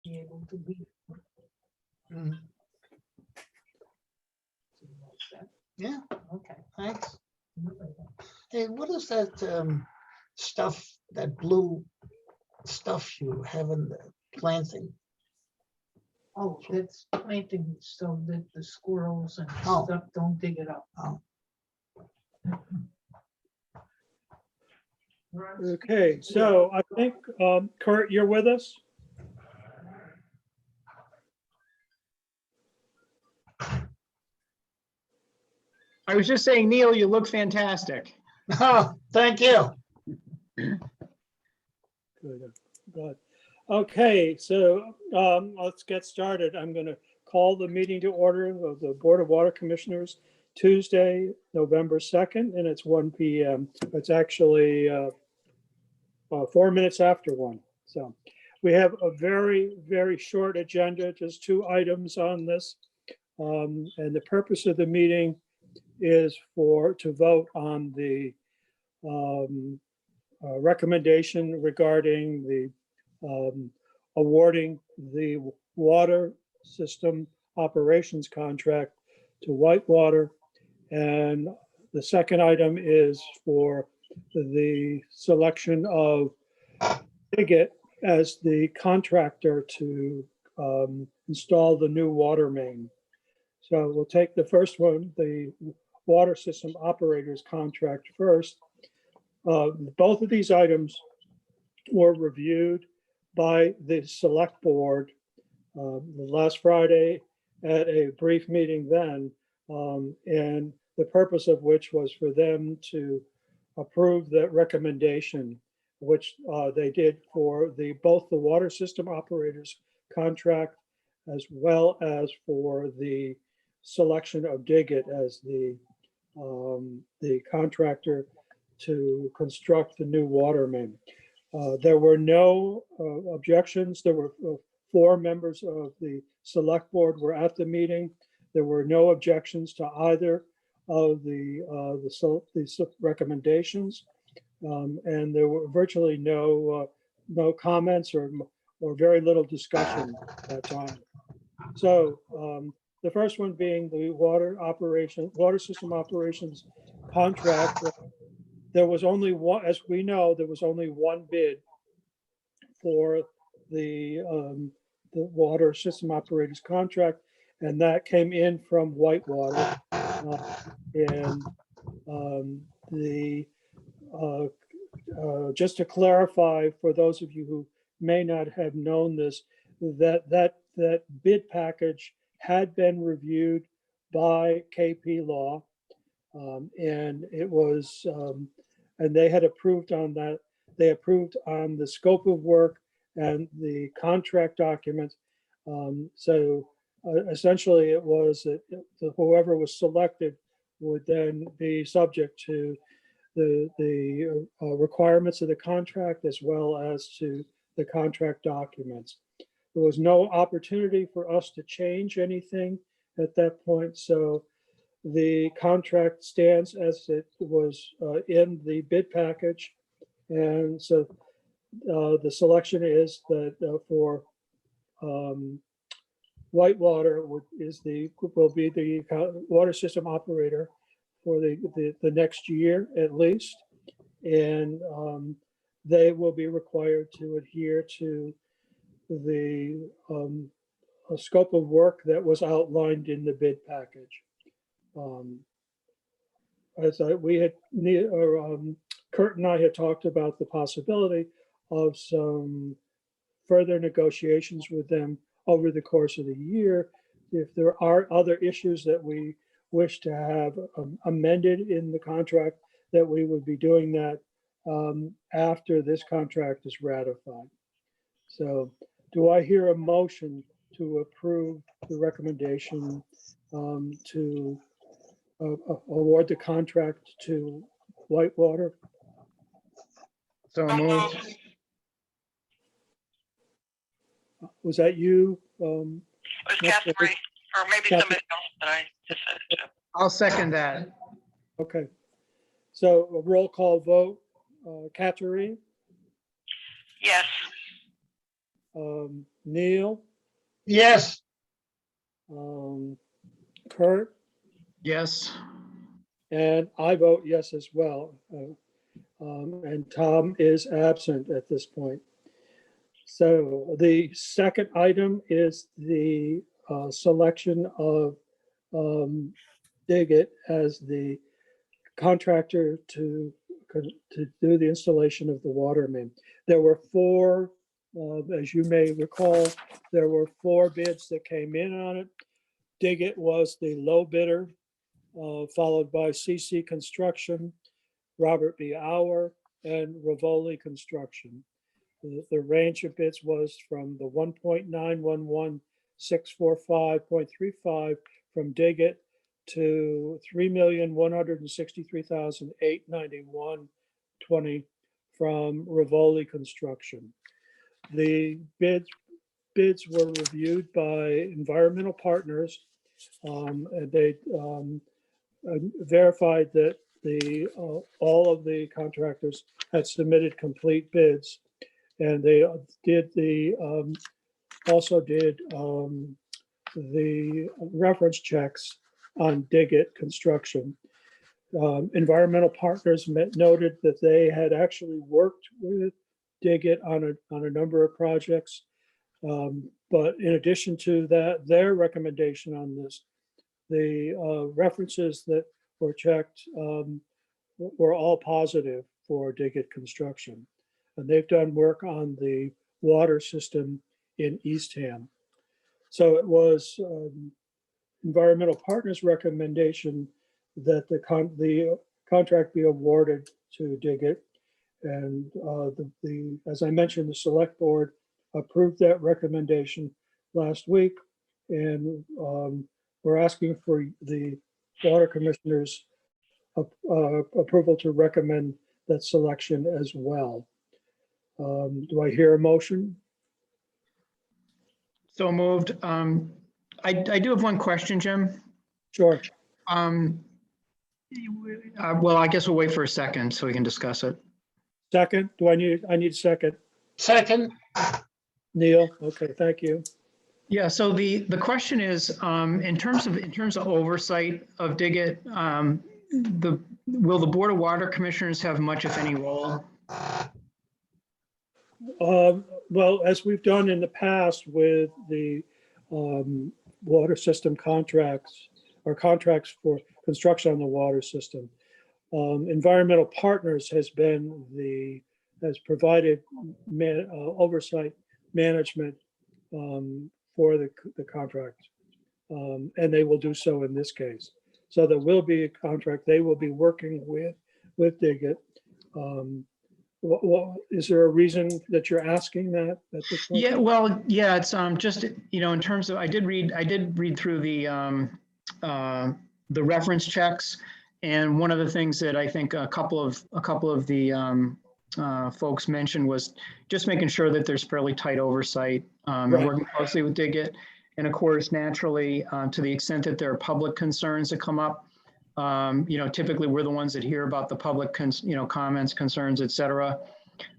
be able to be. Mhm. Yeah, Okay. thanks. Hey, what is that stuff, that blue stuff you have in the planting? Oh, that's planting so that the squirrels and Oh. stuff don't dig it up. Oh, Okay, so I think, Kurt, you're with us? I was just saying, Neil, you look fantastic. oh, thank you. Good, good. Okay, so let's get started. I'm going to call the meeting to order of the Board of Water Commissioners, Tuesday, November 2nd, and it's 1 p.m. It's actually 4 minutes after 1. So we have a very, very short agenda, just 2 items on this. And the purpose of the meeting is to vote on the recommendation regarding the awarding the water system operations contract to Whitewater. And the second item is for the selection of Bigot as the contractor to install the new water main. So we'll take the first one, the water system operators contract first. Both of these items were reviewed by the select board last Friday at a brief meeting then, and the purpose of which was for them to approve that recommendation, which they did for both the water system operators contract as well as for the selection of Diggett as the contractor to construct the new water main. There were no objections. There were 4 members of the select board were at the meeting. There were no objections to either of the recommendations, and there were virtually no comments or very little discussion at that time. So the first one being the water system operations contract. There was only one, as we know, there was only one bid for the water system operators contract, and that came in from Whitewater. And just to clarify, for those of you who may not have known this, that bid package had been reviewed by KP Law, and it was and they had approved on that. They approved on the scope of work and the contract documents. So essentially, it was that whoever was selected would then be subject to the requirements of the contract as well as to the contract documents. There was no opportunity for us to change anything at that point. So the contract stands as it was in the bid package. And so the selection is that for Whitewater will be the water system operator for the next year at least. And they will be required to adhere to the scope of work that was outlined in the bid package. As Kurt and I had talked about the possibility of some further negotiations with them over the course of the year. If there are other issues that we wish to have amended in the contract, that we would be doing that after this contract is ratified. So do I hear a motion to approve the recommendation to award the contract to Whitewater? So moved. Was that you? It was Catherine, or maybe Catherine. somebody else that I just said it to. I'll second that. Okay. So a roll call vote. Catherine, Yes, Neil, Yes, Kurt, Yes. and I vote yes as well. And Tom is absent at this point. So the second item is the selection of Digit as the contractor to do the installation of the water main. There were four, as you may recall, there were four bids that came in on it. Digit was the low bidder, followed by CC Construction, Robert B. Hour, and Rivoli Construction. The range of bids was from the 1.911,645.35 from Digit to 3,163,891.20 from Rivoli Construction. The bids were reviewed by environmental partners. And they verified that all of the contractors had submitted complete bids. And they also did the reference checks on Digit Construction. Environmental partners noted that they had actually worked with Digit on a number of projects. But in addition to that, their recommendation on this, the references that were checked were all positive for Digit Construction. And they've done work on the water system in Eastham. So it was environmental partners' recommendation that the contract be awarded to Digit. And as I mentioned, the select board approved that recommendation last week. And we're asking for the water commissioners' approval to recommend that selection as well. Do I hear a motion? So moved. I do have one question, Jim. Sure. Well, I guess we'll wait for a second so we can discuss it. Second, I need a second. second, Neil, okay, thank you. Yeah, so the question is, in terms of oversight of Digit, will the Board of Water Commissioners have much, if any, role? Well, as we've done in the past with the water system contracts or contracts for construction on the water system, environmental partners has provided oversight management for the contract, and they will do so in this case. So there will be a contract. They will be working with Digit. Is there a reason that you're asking that at this point? Yeah, well, yeah, it's just, in terms of, I did read through the reference checks, and one of the things that I think a couple of the folks mentioned was just making sure that there's fairly tight oversight, and Right. working closely with Digit. And of course, naturally, to the extent that there are public concerns that come up, typically we're the ones that hear about the public, comments, concerns, et cetera.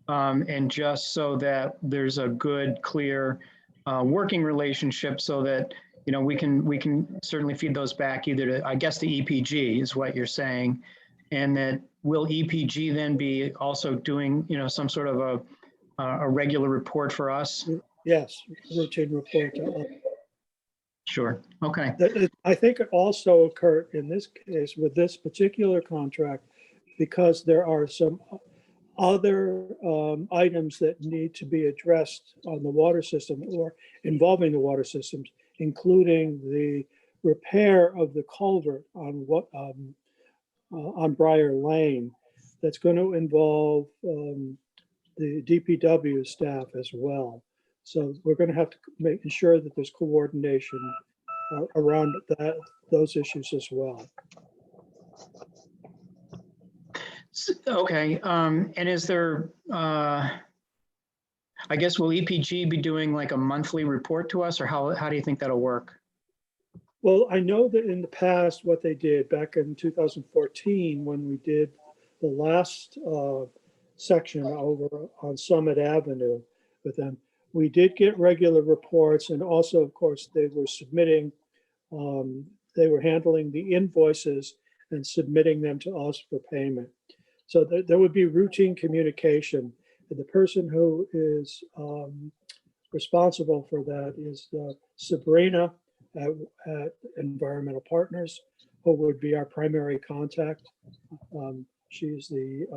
And just so that there's a good, clear working relationship so that, we can certainly feed those back either to, I guess, the EPG is what you're saying. And that will EPG then be also doing, some sort of a regular report for us? Yes, routine report to us. Sure. Okay. I think it also occurred in this case with this particular contract, because there are some other items that need to be addressed on the water system or involving the water systems, including the repair of the culvert on Briar Lane. That's going to involve the DPW staff as well. So we're going to have to make sure that there's coordination around those issues as well. Okay. And is there, I guess, will EPG be doing like a monthly report to us, or how do you think that'll work? Well, I know that in the past, what they did back in 2014, when we did the last section over on Summit Avenue with them, we did get regular reports, and also, of course, they were submitting, they were handling the invoices and submitting them to us for payment. So there would be routine communication. And the person who is responsible for that is Sabrina at Environmental Partners, who would be our primary contact. She's the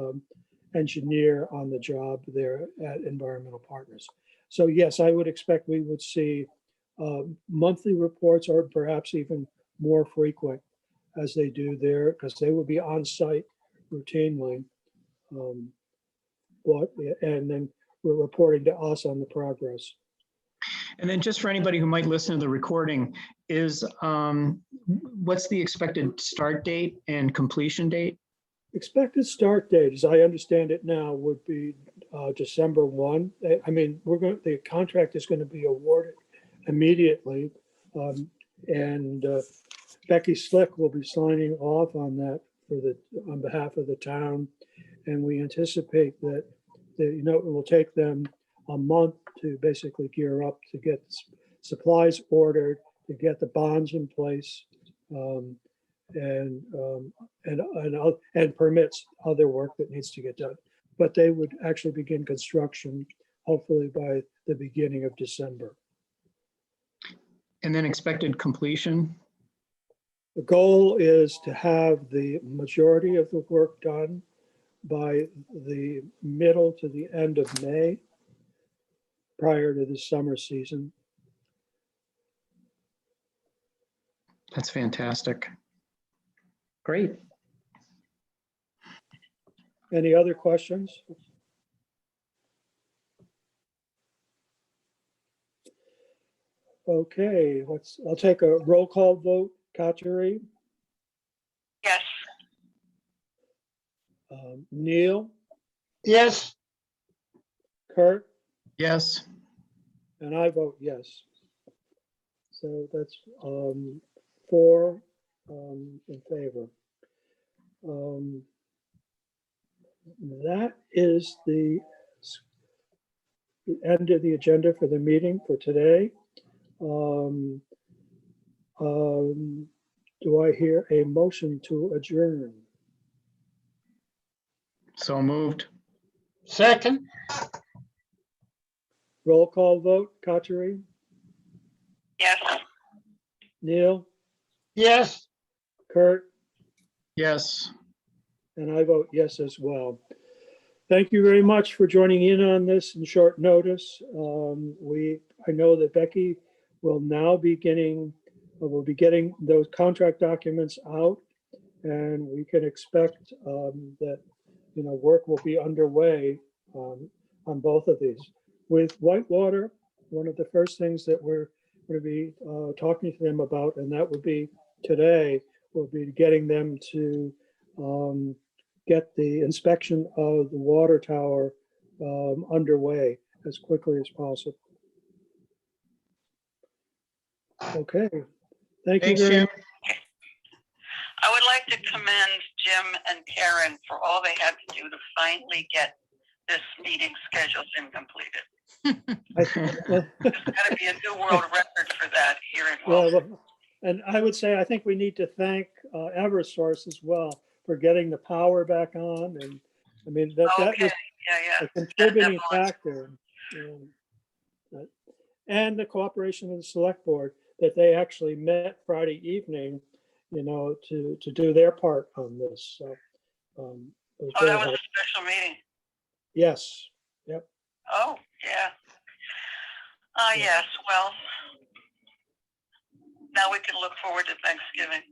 engineer on the job there at Environmental Partners. So yes, I would expect we would see monthly reports, or perhaps even more frequent as they do there, because they will be on site routinely. And then we're reporting to us on the progress. And then just for anybody who might listen to the recording, is what's the expected start date and completion date? Expected start date, as I understand it now, would be December 1. I mean, the contract is going to be awarded immediately. And Becky Slick will be signing off on that on behalf of the town. And we anticipate that it will take them a month to basically gear up to get supplies ordered, to get the bonds in place, and permits, other work that needs to get done. But they would actually begin construction hopefully by the beginning of December. And then expected completion? The goal is to have the majority of the work done by the middle to the end of May, prior to the summer season. That's fantastic. Great. Any other questions? Okay, I'll take a roll call vote. Kateri, Yes. Neil, Yes, Kurt, Yes. and I vote yes. So that's 4 in favor. That is the end of the agenda for the meeting for today. Do I hear a motion to adjourn? So moved. second, Roll call vote. Kateri, Yes. Neil, yes. Kurt, Yes. and I vote yes as well. Thank you very much for joining in on this in short notice. I know that Becky will now be getting those contract documents out, and we can expect that work will be underway on both of these. With Whitewater, one of the first things that we're going to be talking to them about, and that would be today, will be getting them to get the inspection of the water tower underway as quickly as possible. Okay, thank you Thanks, very Jim. much. I would like to commend Jim and Karen for all they had to do to finally get this meeting scheduled and completed. Well, There's got to be a new world record for that here in Wellfleet. well, and I would say, I think we need to thank Eversource as well for getting the power back on. And I mean, that Okay, was yeah. a contributing Definitely. factor. And the cooperation of the select board, that they actually met Friday evening, to do their part on this. So, it was Oh, very that was helpful. a special meeting. Yes, yep. Oh, yeah. Yes, well, now we can look forward to Thanksgiving.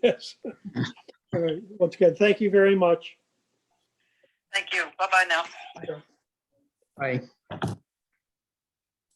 Yes. All right. Once again, thank you very much. Thank you. Bye-bye now. Bye.